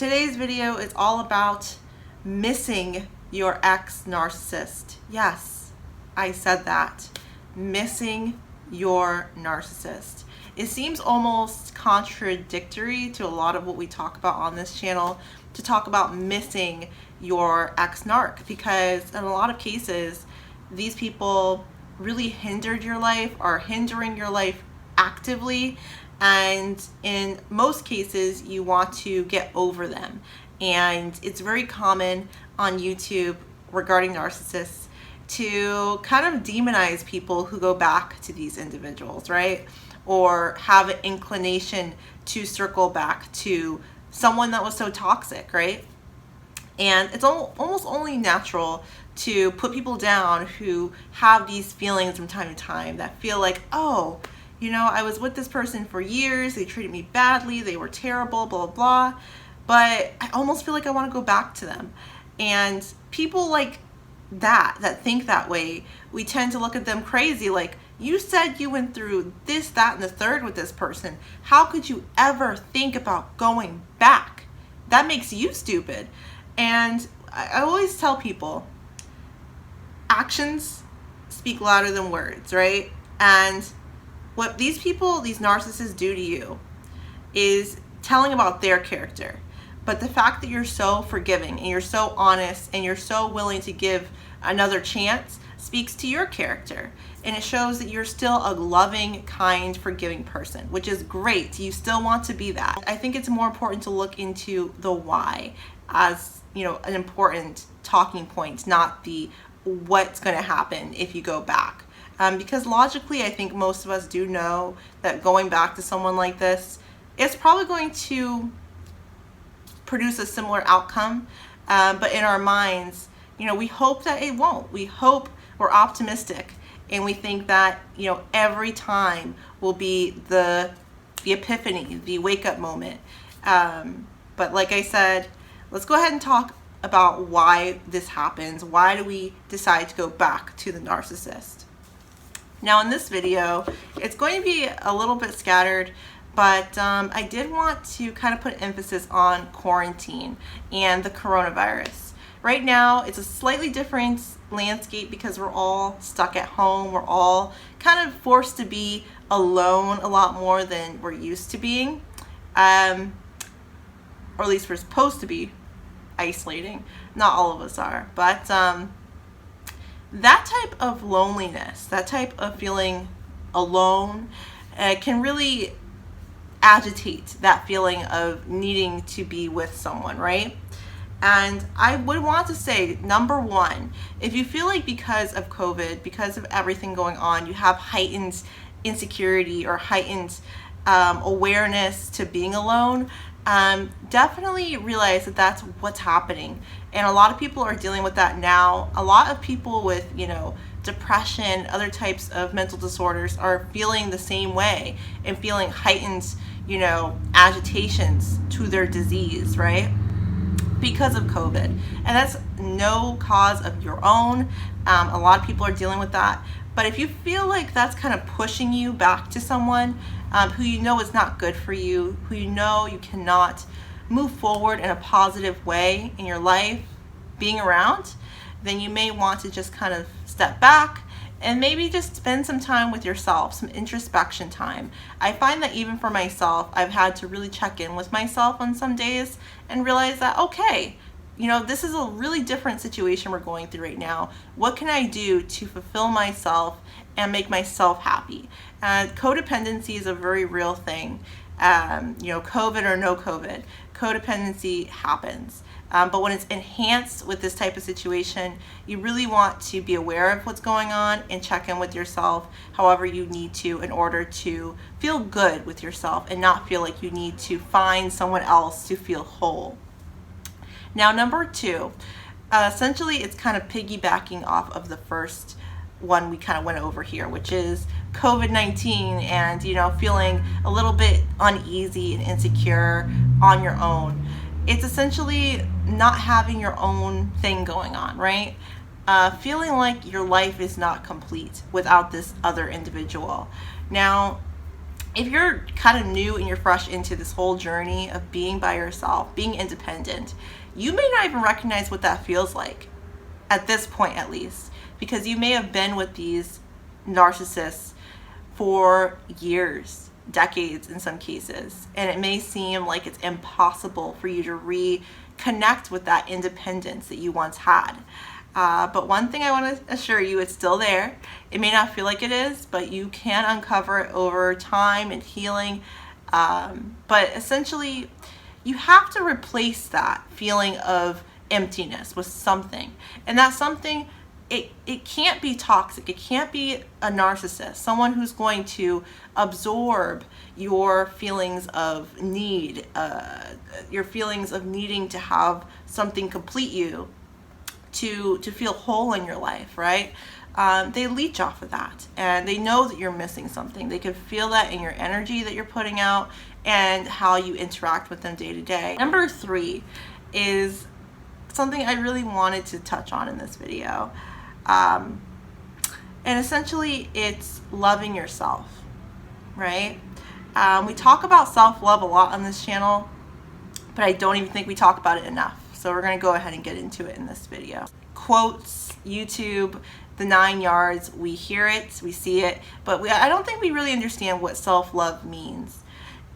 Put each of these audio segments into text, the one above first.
Today's video is all about missing your ex-narcissist. Yes, I said that. Missing your narcissist. It seems almost contradictory to a lot of what we talk about on this channel to talk about missing your ex-narc, because in a lot of cases, these people really hindered your life, are hindering your life actively, and in most cases you want to get over them. And it's very common on YouTube regarding narcissists to kind of demonize people who go back to these individuals, right? Or have an inclination to circle back to someone that was so toxic, right? And it's almost only natural to put people down who have these feelings from time to time that feel like, oh, you know, I was with this person for years, they treated me badly, they were terrible, blah, blah, blah, but I almost feel like I want to go back to them. And people like that think that way, we tend to look at them crazy, like, you said you went through this, that, and the third with this person. How could you ever think about going back? That makes you stupid. And I always tell people, actions speak louder than words, right? And what these people, these narcissists do to you is telling about their character. But the fact that you're so forgiving and you're so honest and you're so willing to give another chance speaks to your character. And it shows that you're still a loving, kind, forgiving person, which is great. You still want to be that. I think it's more important to look into the why as, you know, an important talking point, not the what's going to happen if you go back. Because logically, I think most of us do know that going back to someone like this is probably going to produce a similar outcome. But in our minds, you know, we hope that it won't. We hope, we're optimistic, and we think that, you know, every time will be the epiphany, the wake-up moment. But like I said, let's go ahead and talk about why this happens. Why do we decide to go back to the narcissist? Now in this video, it's going to be a little bit scattered, but I did want to kind of put emphasis on quarantine and the coronavirus. Right now, it's a slightly different landscape because we're all stuck at home. We're all kind of forced to be alone a lot more than we're used to being, or at least we're supposed to be isolating. Not all of us are, but that type of loneliness, that type of feeling alone can really agitate that feeling of needing to be with someone, right? And I would want to say, number one, if you feel like because of COVID, because of everything going on, you have heightened insecurity or heightened awareness to being alone, definitely realize that that's what's happening. And a lot of people are dealing with that now. A lot of people with, you know, depression, other types of mental disorders are feeling the same way and feeling heightened, you know, agitations to their disease, right? Because of COVID. And that's no cause of your own. A lot of people are dealing with that. But if you feel like that's kind of pushing you back to someone who you know is not good for you, who you know you cannot move forward in a positive way in your life, being around, then you may want to just kind of step back and maybe just spend some time with yourself, some introspection time. I find that even for myself, I've had to really check in with myself on some days and realize that, okay, you know, this is a really different situation we're going through right now. What can I do to fulfill myself and make myself happy? Codependency is a very real thing. You know, COVID or no COVID, codependency happens. But when it's enhanced with this type of situation, you really want to be aware of what's going on and check in with yourself however you need to in order to feel good with yourself and not feel like you need to find someone else to feel whole. Now, number two, essentially it's kind of piggybacking off of the first one we kind of went over here, which is COVID-19 and, you know, feeling a little bit uneasy and insecure on your own. It's essentially not having your own thing going on, right? Feeling like your life is not complete without this other individual. Now, if you're kind of new and you're fresh into this whole journey of being by yourself, being independent, you may not even recognize what that feels like at this point, at least, because you may have been with these narcissists for years, decades in some cases, and it may seem like it's impossible for you to reconnect with that independence that you once had. But one thing I want to assure you, it's still there. It may not feel like it is, but you can uncover it over time and healing. But essentially, you have to replace that feeling of emptiness with something. And that something, it can't be toxic. It can't be a narcissist, someone who's going to absorb your feelings of need, your feelings of needing to have something complete you to feel whole in your life, right? They leech off of that, and they know that you're missing something. They can feel that in your energy that you're putting out and how you interact with them day to day. Number 3 is something I really wanted to touch on in this video. And essentially it's loving yourself, right? We talk about self-love a lot on this channel, but I don't even think we talk about it enough. So we're going to go ahead and get into it in this video. Quotes, YouTube, the 9 yards, we hear it, we see it, but I don't think we really understand what self-love means.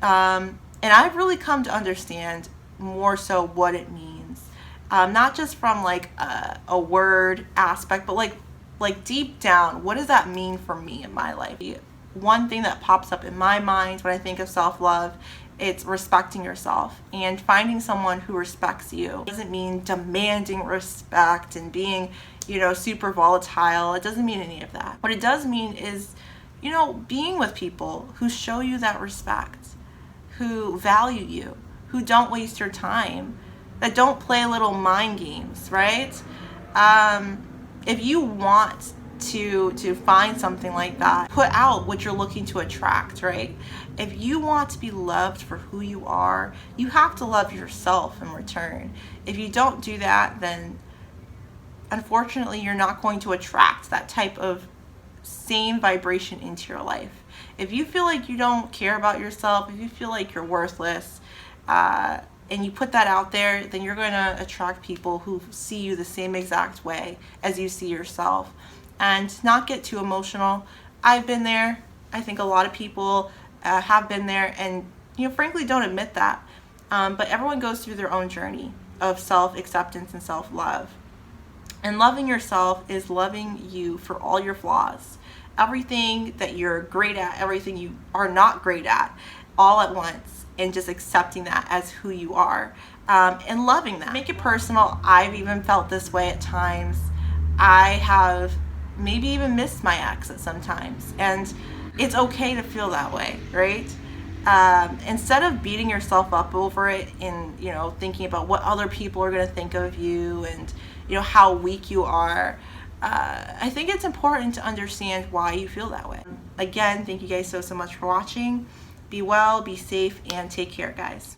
And I've really come to understand more so what it means. Not just from like a word aspect, but like deep down, what does that mean for me in my life? One thing that pops up in my mind when I think of self-love, it's respecting yourself and finding someone who respects you. It doesn't mean demanding respect and being, super volatile. It doesn't mean any of that. What it does mean is, being with people who show you that respect, who value you, who don't waste your time, that don't play little mind games, right? If you want to find something like that, put out what you're looking to attract, right? If you want to be loved for who you are, you have to love yourself in return. If you don't do that, then unfortunately you're not going to attract that type of same vibration into your life. If you feel like you don't care about yourself, if you feel like you're worthless, and you put that out there, then you're going to attract people who see you the same exact way as you see yourself. And not get too emotional. I've been there. I think a lot of people have been there, and frankly don't admit that. But everyone goes through their own journey of self-acceptance and self-love. And loving yourself is loving you for all your flaws, everything that you're great at, everything you are not great at, all at once, and just accepting that as who you are, and loving that. Make it personal. I've even felt this way at times. I have maybe even missed my ex at sometimes, and it's okay to feel that way, right? Instead of beating yourself up over it and thinking about what other people are going to think of you and how weak you are, I think it's important to understand why you feel that way. Again, thank you guys so much for watching. Be well, be safe, and take care, guys.